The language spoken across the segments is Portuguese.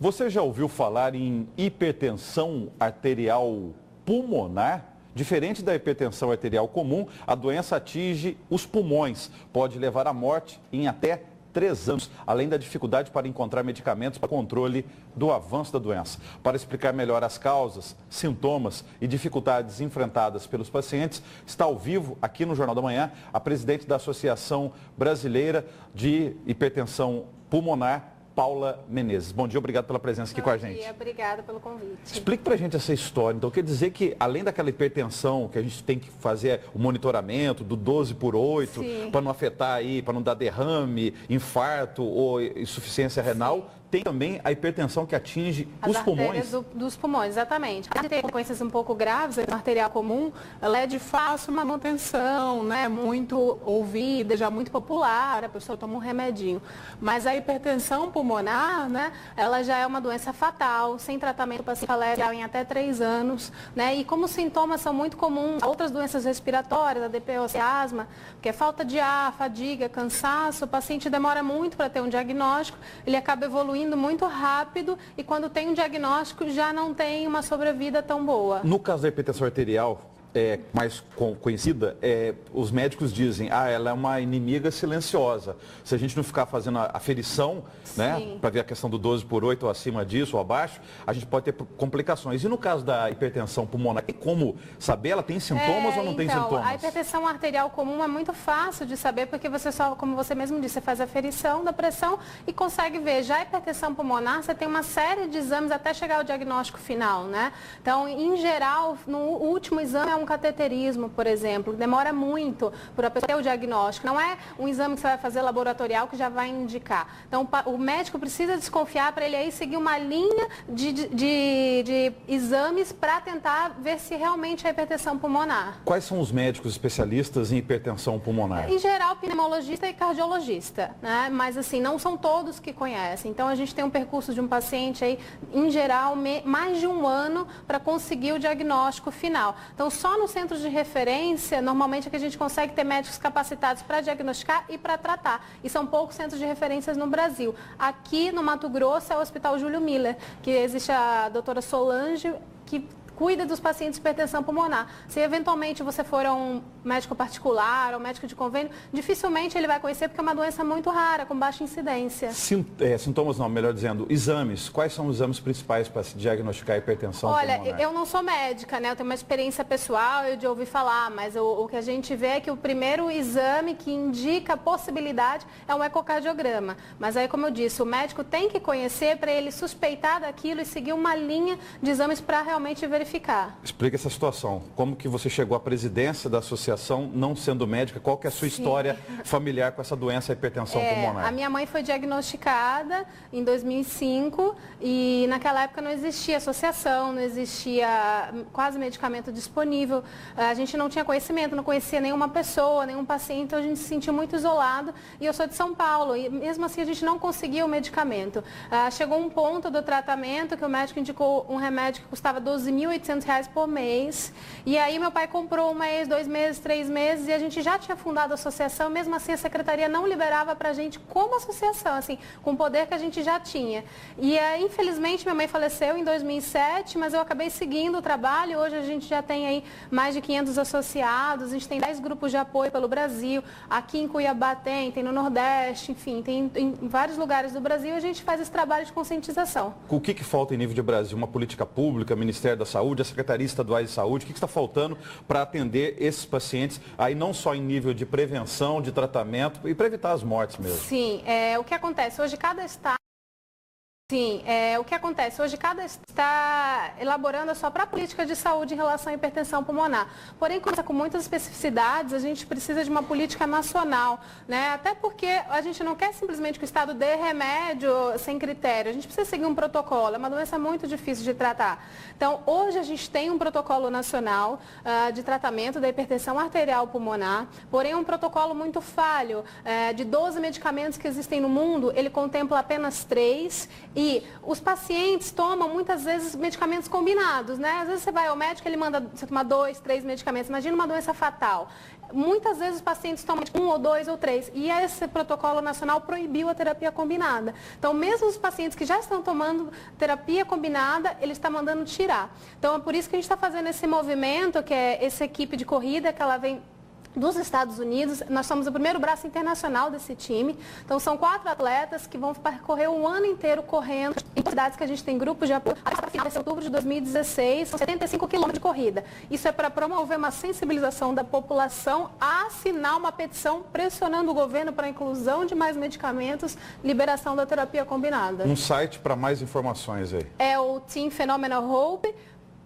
Você já ouviu falar em hipertensão arterial pulmonar? Diferente da hipertensão arterial comum, a doença atinge os pulmões, pode levar à morte em até 3 anos, além da dificuldade para encontrar medicamentos para controle do avanço da doença. Para explicar melhor as causas, sintomas e dificuldades enfrentadas pelos pacientes, está ao vivo aqui no Jornal da Manhã a presidente da Associação Brasileira de Hipertensão Pulmonar, Paula Menezes. Bom dia, obrigado pela presença aqui com a gente. Bom dia, obrigada pelo convite. Explique pra gente essa história. Então, quer dizer que, além daquela hipertensão, que a gente tem que fazer o monitoramento do 12/8, para não afetar aí, para não dar derrame, infarto ou insuficiência renal, tem também a hipertensão que atinge os pulmões. Dos pulmões, exatamente. Ela tem consequências um pouco graves, a arterial comum, ela é de fácil manutenção, né? Muito ouvida, já muito popular, a pessoa toma um remedinho. Mas a hipertensão pulmonar, né? Ela já é uma doença fatal, sem tratamento, o paciente leva em até 3 anos, né? E como sintomas são muito comuns, outras doenças respiratórias, a DPOC, asma, que é falta de ar, fadiga, cansaço, o paciente demora muito para ter um diagnóstico, ele acaba evoluindo muito rápido e quando tem um diagnóstico já não tem uma sobrevida tão boa. No caso da hipertensão arterial, mais conhecida, os médicos dizem, ela é uma inimiga silenciosa. Se a gente não ficar fazendo a aferição, né, para ver a questão do 12/8 ou acima disso ou abaixo, a gente pode ter complicações. E no caso da hipertensão pulmonar, tem como saber? Ela tem sintomas ou não tem sintomas? A hipertensão arterial comum é muito fácil de saber porque você só, como você mesmo disse, você faz a aferição da pressão e consegue ver. Já a hipertensão pulmonar, você tem uma série de exames até chegar ao diagnóstico final, né? Então, em geral, no último exame é um cateterismo, por exemplo, demora muito para a pessoa ter o diagnóstico. Não é um exame que você vai fazer laboratorial que já vai indicar. Então, o médico precisa desconfiar para ele aí seguir uma linha de exames para tentar ver se realmente é hipertensão pulmonar. Quais são os médicos especialistas em hipertensão pulmonar? Em geral, pneumologista e cardiologista, né? Mas assim, não são todos que conhecem. Então, a gente tem um percurso de um paciente aí, em geral, mais de 1 ano para conseguir o diagnóstico final. Então, só no centro de referência, normalmente é que a gente consegue ter médicos capacitados para diagnosticar e para tratar. E são poucos centros de referências no Brasil. Aqui no Mato Grosso é o Hospital Júlio Miller, que existe a doutora Solange, que cuida dos pacientes de hipertensão pulmonar. Se eventualmente você for a um médico particular, ou médico de convênio, dificilmente ele vai conhecer porque é uma doença muito rara, com baixa incidência. Sintomas não, melhor dizendo, exames. Quais são os exames principais para se diagnosticar a hipertensão pulmonar? Olha, eu não sou médica, né? Eu tenho uma experiência pessoal de ouvir falar, mas o que a gente vê é que o primeiro exame que indica a possibilidade é um ecocardiograma. Mas aí, como eu disse, o médico tem que conhecer para ele suspeitar daquilo e seguir uma linha de exames para realmente verificar. Explica essa situação. Como que você chegou à presidência da associação, não sendo médica? Qual que é a sua história familiar com essa doença, a hipertensão pulmonar? A minha mãe foi diagnosticada em 2005 e naquela época não existia associação, não existia quase medicamento disponível. A gente não tinha conhecimento, não conhecia nenhuma pessoa, nenhum paciente, então a gente se sentiu muito isolado. E eu sou de São Paulo e mesmo assim a gente não conseguia o medicamento. Chegou um ponto do tratamento que o médico indicou um remédio que custava R$12.800 por mês. E aí meu pai comprou 1 mês, 2 meses, 3 meses e a gente já tinha fundado a associação, mesmo assim a secretaria não liberava pra gente como associação, assim, com o poder que a gente já tinha. E infelizmente minha mãe faleceu em 2007, mas eu acabei seguindo o trabalho. Hoje a gente já tem aí mais de 500 associados, a gente tem 10 grupos de apoio pelo Brasil, aqui em Cuiabá tem no Nordeste, enfim, tem em vários lugares do Brasil a gente faz esse trabalho de conscientização. O que falta em nível de Brasil? Uma política pública, Ministério da Saúde, a Secretaria Estaduais de Saúde, o que está faltando para atender esses pacientes, aí não só em nível de prevenção, de tratamento e para evitar as mortes mesmo? Sim, o que acontece? Hoje cada estado está elaborando a sua própria política de saúde em relação à hipertensão pulmonar. Porém, com muitas especificidades, a gente precisa de uma política nacional, né? Até porque a gente não quer simplesmente que o Estado dê remédio sem critério. A gente precisa seguir um protocolo. É uma doença muito difícil de tratar. Então, hoje a gente tem um protocolo nacional de tratamento da hipertensão arterial pulmonar, porém é um protocolo muito falho. De 12 medicamentos que existem no mundo, ele contempla apenas 3 e E os pacientes tomam muitas vezes medicamentos combinados, né? Às vezes você vai ao médico, ele manda você tomar 2, 3 medicamentos. Imagina uma doença fatal. Muitas vezes os pacientes tomam 1 ou 2 ou 3. E esse protocolo nacional proibiu a terapia combinada. Então, mesmo os pacientes que já estão tomando terapia combinada, ele está mandando tirar. Então, é por isso que a gente está fazendo esse movimento, que é essa equipe de corrida, que ela vem dos Estados Unidos. Nós somos o primeiro braço internacional desse time. Então, são 4 atletas que vão percorrer um ano inteiro correndo em cidades que a gente tem grupos de apoio. Até o final de outubro de 2016, são 75 quilômetros de corrida. Isso é para promover uma sensibilização da população a assinar uma petição pressionando o governo para a inclusão de mais medicamentos, liberação da terapia combinada. Um site para mais informações aí. É o Team Phenomenal Hope.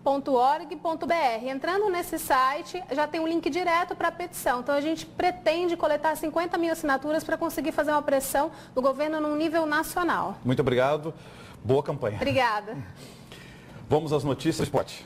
.org.br. Entrando nesse site, já tem um link direto para a petição. Então, a gente pretende coletar 50 mil assinaturas para conseguir fazer uma pressão do governo num nível nacional. Muito obrigado. Boa campanha. Obrigada. Vamos às notícias do esporte.